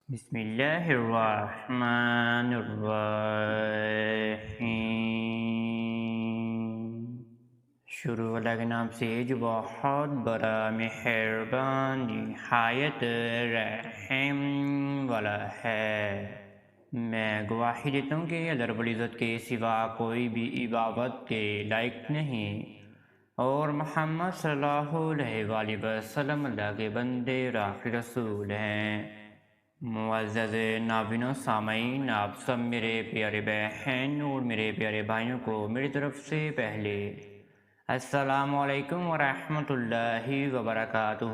بسم اللہ الرحمن الرحیم۔ شروع اللہ کے نام سے جو بہت بڑا مہربان نہایت رحم والا ہے۔ میں گواہی دیتا ہوں کہ اللہ رب العزت کے سوا کوئی بھی عبادت کے لائق نہیں، اور محمد صلی اللہ علیہ وآلہ وسلم اللہ کے بندے اور آخری رسول ہیں۔ معزز ناظرین و سامعین، آپ سب میرے پیارے بہن اور میرے پیارے بھائیوں کو میری طرف سے پہلے السلام علیکم ورحمۃ اللہ وبرکاتہ،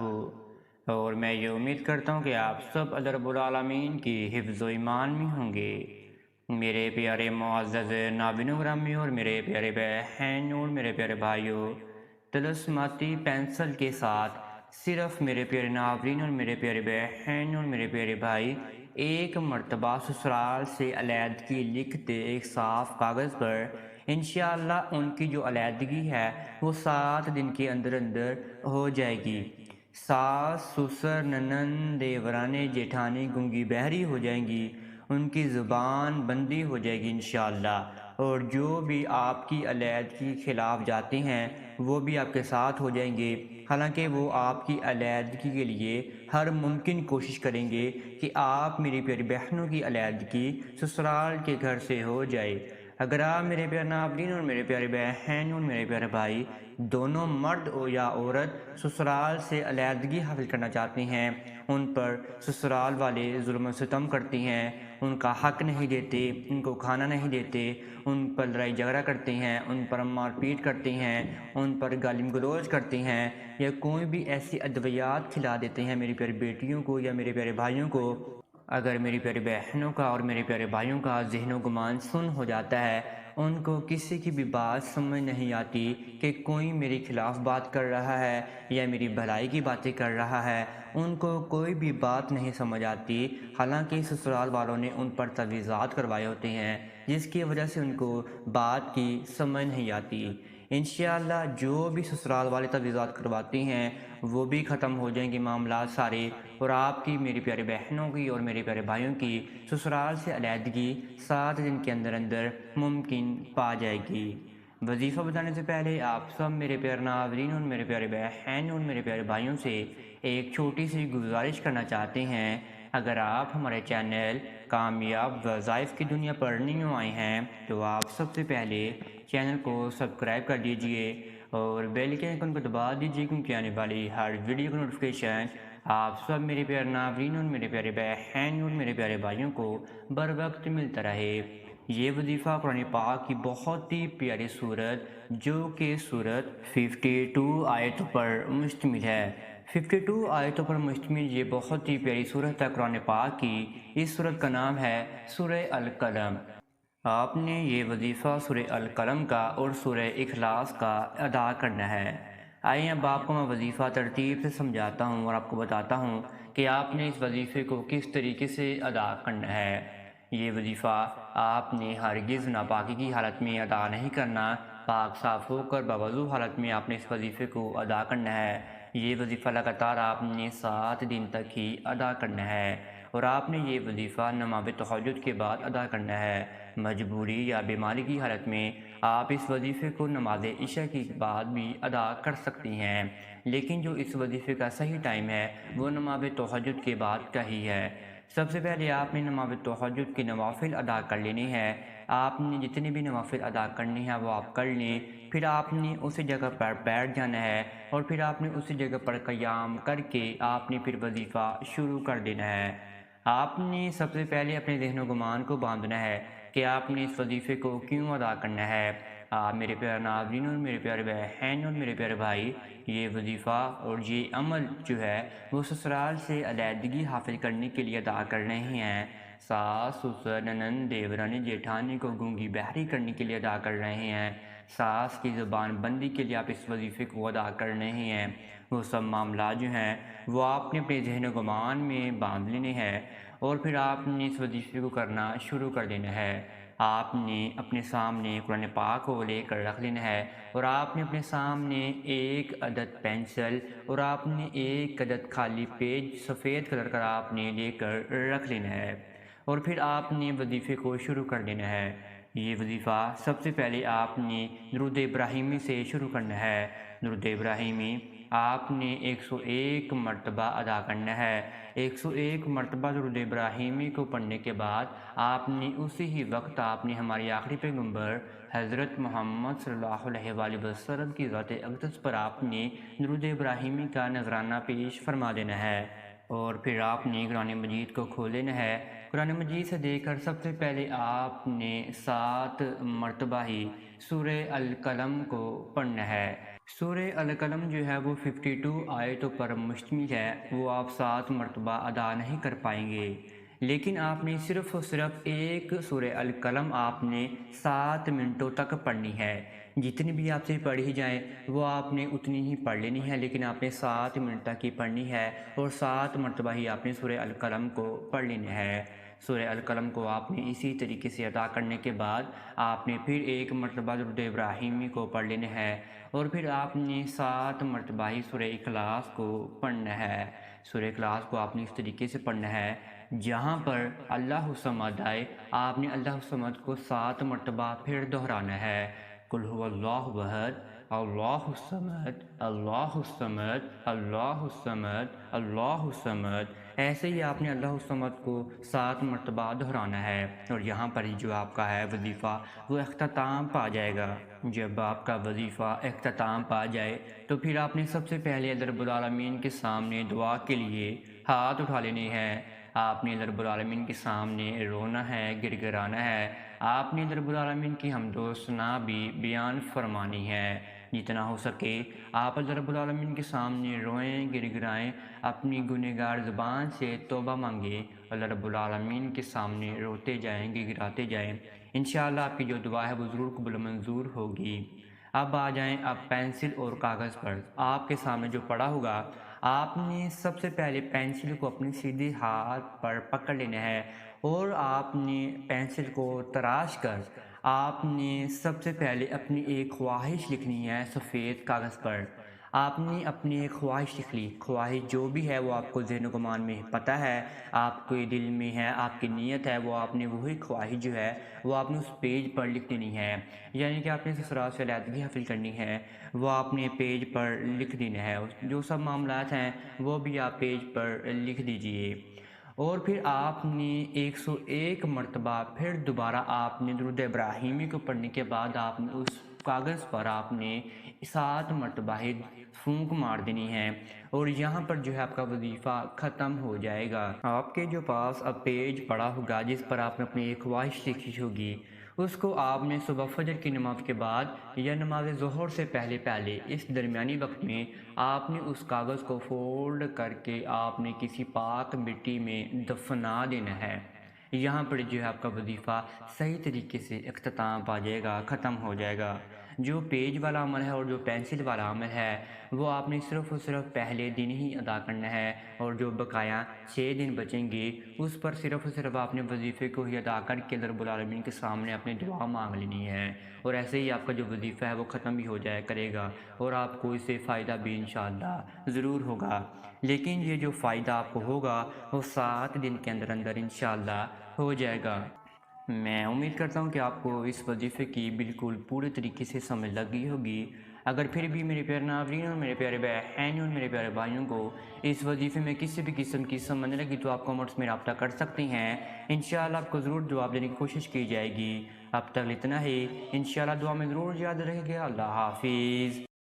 اور میں یہ امید کرتا ہوں کہ آپ سب اللہ رب العالمین کی حفظ و ایمان میں ہوں گے۔ میرے پیارے معزز ناظرین گرامی اور میرے پیارے بہن اور میرے پیارے بھائیوں، طلسماتی پینسل کے ساتھ صرف میرے پیارے ناظرین اور میرے پیارے بہن اور میرے پیارے بھائی ایک مرتبہ سسرال سے علیحدگی لکھتے ایک صاف کاغذ پر، انشاءاللہ ان کی جو علیحدگی ہے وہ 7 دن کے اندر اندر ہو جائے گی۔ ساس، سسر، ننند، دیورانی، جیٹھانی گنگی بہری ہو جائیں گی، ان کی زبان بندی ہو جائے گی انشاءاللہ، اور جو بھی آپ کی علیحدگی کے خلاف جاتے ہیں وہ بھی آپ کے ساتھ ہو جائیں گے، حالانکہ وہ آپ کی علیحدگی کے لیے ہر ممکن کوشش کریں گے کہ آپ میری پیاری بہنوں کی علیحدگی سسرال کے گھر سے ہو جائے۔ اگر آپ میرے پیارے ناظرین اور میرے پیارے بہن اور میرے پیارے بھائی دونوں مرد ہو یا عورت سسرال سے علیحدگی حاصل کرنا چاہتے ہیں، ان پر سسرال والے ظلم و ستم کرتے ہیں، ان کا حق نہیں دیتے، ان کو کھانا نہیں دیتے، ان پر لڑائی جھگڑا کرتے ہیں، ان پر مار پیٹ کرتے ہیں، ان پر گالی گلوچ کرتے ہیں، یا کوئی بھی ایسی ادویات کھلا دیتے ہیں میری پیاری بیٹیوں کو یا میرے پیارے بھائیوں کو۔ اگر میری پیاری بہنوں کا اور میرے پیارے بھائیوں کا ذہن و گمان سن ہو جاتا ہے، ان کو کسی کی بھی بات سمجھ نہیں آتی کہ کوئی میرے خلاف بات کر رہا ہے یا میری بھلائی کی باتیں کر رہا ہے، ان کو کوئی بھی بات نہیں سمجھ آتی، حالانکہ سسرال والوں نے ان پر تعویذات کروائے ہوتے ہیں جس کی وجہ سے ان کو بات کی سمجھ نہیں آتی۔ انشاءاللہ جو بھی سسرال والے تعویذات کرواتے ہیں وہ بھی ختم ہو جائیں گے معاملات سارے، اور آپ کی میری پیارے بہنوں کی اور میرے پیارے بھائیوں کی سسرال سے علیحدگی 7 دن کے اندر اندر ممکن پا جائے گی۔ وظیفہ بتانے سے پہلے آپ سب میرے پیارے ناظرین اور میرے پیارے بہن اور میرے پیارے بھائیوں سے ایک چھوٹی سی گزارش کرنا چاہتے ہیں۔ اگر آپ ہمارے چینل کامیاب وظائف کی دنیا پر نیو آئے ہیں تو آپ سب سے پہلے چینل کو سبسکرائب کر دیجئے اور بیل کے آئیکن کو دبا دیجئے، کیونکہ آنے والی ہر ویڈیو کا نوٹیفیکیشن آپ سب میرے پیارے ناظرین اور میرے پیارے بہن اور میرے پیارے بھائیوں کو بر وقت ملتا رہے۔ یہ وظیفہ قرآن پاک کی بہت ہی پیاری سورت جو کہ سورت 52 آیتوں پر مشتمل ہے۔ 52 آیتوں پر مشتمل یہ بہت ہی پیاری سورت ہے قرآن پاک کی۔ اس سورت کا نام ہے سورہ القلم۔ آپ نے یہ وظیفہ سورہ القلم کا اور سورہ اخلاص کا ادا کرنا ہے۔ آئیے اب آپ کو میں وظیفہ ترتیب سے سمجھاتا ہوں اور آپ کو بتاتا ہوں کہ آپ نے اس وظیفے کو کس طریقے سے ادا کرنا ہے۔ یہ وظیفہ آپ نے ہرگز ناپاکی کی حالت میں ادا نہیں کرنا، پاک صاف ہو کر باوضو حالت میں آپ نے اس وظیفے کو ادا کرنا ہے۔ یہ وظیفہ لگاتار آپ نے 7 دن تک ہی ادا کرنا ہے، اور آپ نے یہ وظیفہ نماز تہجد کے بعد ادا کرنا ہے۔ مجبوری یا بیماری کی حالت میں آپ اس وظیفے کو نماز عشاء کے بعد بھی ادا کر سکتی ہیں، لیکن جو اس وظیفے کا صحیح ٹائم ہے وہ نماز تہجد کے بعد کا ہی ہے۔ سب سے پہلے آپ نے نماز تہجد کے نوافل ادا کر لینے ہیں۔ آپ نے جتنے بھی نوافل ادا کرنے ہیں وہ آپ کر لیں، پھر آپ نے اسی جگہ پر بیٹھ جانا ہے، اور پھر آپ نے اسی جگہ پر قیام کر کے آپ نے پھر وظیفہ شروع کر دینا ہے۔ آپ نے سب سے پہلے اپنے ذہن و گمان کو باندھنا ہے کہ آپ نے اس وظیفے کو کیوں ادا کرنا ہے۔ آپ میرے پیارے ناظرین اور میرے پیارے بہن اور میرے پیارے بھائی، یہ وظیفہ اور یہ عمل جو ہے وہ سسرال سے علیحدگی حاصل کرنے کے لیے ادا کر رہے ہیں، ساس، سسر، ننند، دیورانی، جیٹھانی کو گونگی بہری کرنے کے لیے ادا کر رہے ہیں، ساس کی زبان بندی کے لیے آپ اس وظیفے کو ادا کر رہے ہیں۔ وہ سب معاملات جو ہیں وہ آپ نے اپنے ذہن و گمان میں باندھ لینے ہیں، اور پھر آپ نے اس وظیفے کو کرنا شروع کر دینا ہے۔ آپ نے اپنے سامنے قرآن پاک کو لے کر رکھ لینا ہے، اور آپ نے اپنے سامنے ایک عدد پینسل اور آپ نے ایک عدد خالی پیج سفید کلر کا آپ نے لے کر رکھ لینا ہے، اور پھر آپ نے وظیفے کو شروع کر دینا ہے۔ یہ وظیفہ سب سے پہلے آپ نے درود ابراہیمی سے شروع کرنا ہے۔ درود ابراہیمی آپ نے 101 مرتبہ ادا کرنا ہے۔ 101 مرتبہ درود ابراہیمی کو پڑھنے کے بعد آپ نے اسی ہی وقت آپ نے ہماری آخری پیغمبر حضرت محمد صلی اللہ علیہ وآلہ وسلم کی ذات اقدس پر آپ نے درود ابراہیمی کا نذرانہ پیش فرما دینا ہے، اور پھر آپ نے قرآن مجید کو کھول لینا ہے۔ قرآن مجید سے دیکھ کر سب سے پہلے آپ نے 7 مرتبہ ہی سورہ القلم کو پڑھنا ہے۔ سورہ القلم جو ہے وہ 52 آیتوں پر مشتمل ہے، وہ آپ 7 مرتبہ ادا نہیں کر پائیں گے، لیکن آپ نے صرف اور صرف ایک سورہ القلم آپ نے 7 منٹوں تک پڑھنی ہے۔ جتنی بھی آپ سے پڑھی جائیں وہ آپ نے اتنی ہی پڑھ لینی ہے، لیکن آپ نے 7 منٹ تک ہی پڑھنی ہے، اور 7 مرتبہ ہی آپ نے سورہ القلم کو پڑھ لینا ہے۔ سورہ القلم کو آپ نے اسی طریقے سے ادا کرنے کے بعد آپ نے پھر ایک مرتبہ درود ابراہیمی کو پڑھ لینا ہے، اور پھر آپ نے 7 مرتبہ ہی سورہ اخلاص کو پڑھنا ہے۔ سورہ اخلاص کو آپ نے اس طریقے سے پڑھنا ہے جہاں پر اللہ الصمد آئے آپ نے اللہ الصمد کو 7 مرتبہ پھر دہرانا ہے۔ قل هو اللہ احد اللہ الصمد اللہ الصمد اللہ الصمد اللہ الصمد، ایسے ہی آپ نے اللہ الصمد کو 7 مرتبہ دہرانا ہے، اور یہاں پر جو آپ کا ہے وظیفہ وہ اختتام پا جائے گا۔ جب آپ کا وظیفہ اختتام پا جائے تو پھر آپ نے سب سے پہلے اللہ رب العالمین کے سامنے دعا کے لیے ہاتھ اٹھا لینے ہیں۔ آپ نے اللہ رب العالمین کے سامنے رونا ہے، گر گرانا ہے، آپ نے اللہ رب العالمین کی حمد و ثنا بھی بیان فرمانی ہے۔ جتنا ہو سکے آپ اللہ رب العالمین کے سامنے روئیں، گر گرائیں، اپنی گنہگار زبان سے توبہ مانگیں، اللہ رب العالمین کے سامنے روتے جائیں، گر گراتے جائیں، انشاءاللہ آپ کی جو دعا ہے وہ ضرور قبول منظور ہوگی۔ اب آ جائیں اب پینسل اور کاغذ پر۔ آپ کے سامنے جو پڑا ہوگا آپ نے سب سے پہلے پینسل کو اپنے سیدھے ہاتھ پر پکڑ لینا ہے، اور آپ نے پینسل کو تراش کر آپ نے سب سے پہلے اپنی ایک خواہش لکھنی ہے سفید کاغذ پر۔ آپ نے اپنی ایک خواہش لکھ لی، خواہش جو بھی ہے وہ آپ کو ذہن و گمان میں پتہ ہے، آپ کے دل میں ہے، آپ کی نیت ہے، وہ آپ نے وہی خواہش جو ہے وہ آپ نے اس پیج پر لکھ دینی ہے، یعنی کہ آپ نے سسرال سے علیحدگی حاصل کرنی ہے وہ آپ نے پیج پر لکھ دینا ہے، جو سب معاملات ہیں وہ بھی آپ پیج پر لکھ دیجئے، اور پھر آپ نے 101 مرتبہ پھر دوبارہ آپ نے درود ابراہیمی کو پڑھنے کے بعد آپ نے اس کاغذ پر آپ نے 7 مرتبہ ہی پھونک مار دینی ہے، اور یہاں پر جو ہے آپ کا وظیفہ ختم ہو جائے گا۔ آپ کے جو پاس اب پیج پڑا ہوگا جس پر آپ نے اپنی ایک خواہش لکھی ہوگی، اس کو آپ نے صبح فجر کی نماز کے بعد یا نماز ظہر سے پہلے اس درمیانی وقت میں آپ نے اس کاغذ کو فولڈ کر کے آپ نے کسی پاک مٹی میں دفنا دینا ہے۔ یہاں پر جو ہے آپ کا وظیفہ صحیح طریقے سے اختتام پا جائے گا، ختم ہو جائے گا۔ جو پیج والا عمل ہے اور جو پینسل والا عمل ہے وہ آپ نے صرف اور صرف پہلے دن ہی ادا کرنا ہے، اور جو بقایا 6 دن بچیں گے اس پر صرف اور صرف آپ نے وظیفے کو ہی ادا کر کے اللہ رب العالمین کے سامنے اپنی دعا مانگ لینی ہے، اور ایسے ہی آپ کا جو وظیفہ ہے وہ ختم بھی ہو جائے کرے گا، اور آپ کو اس سے فائدہ بھی انشاءاللہ ضرور ہوگا۔ لیکن یہ جو فائدہ آپ کو ہوگا وہ 7 دن کے اندر اندر انشاءاللہ ہو جائے گا۔ میں امید کرتا ہوں کہ آپ کو اس وظیفے کی بالکل پورے طریقے سے سمجھ لگی ہوگی۔ اگر پھر بھی میرے پیارے ناظرین اور میرے پیارے بہن اور میرے پیارے بھائیوں کو اس وظیفے میں کسی بھی قسم کی سمجھ نہ لگی تو آپ کامنٹس میں رابطہ کر سکتے ہیں، انشاءاللہ آپ کو ضرور جواب دینے کی کوشش کی جائے گی۔ اب تک اتنا ہی، انشاءاللہ دعا میں ضرور یاد رہے گا۔ اللہ حافظ۔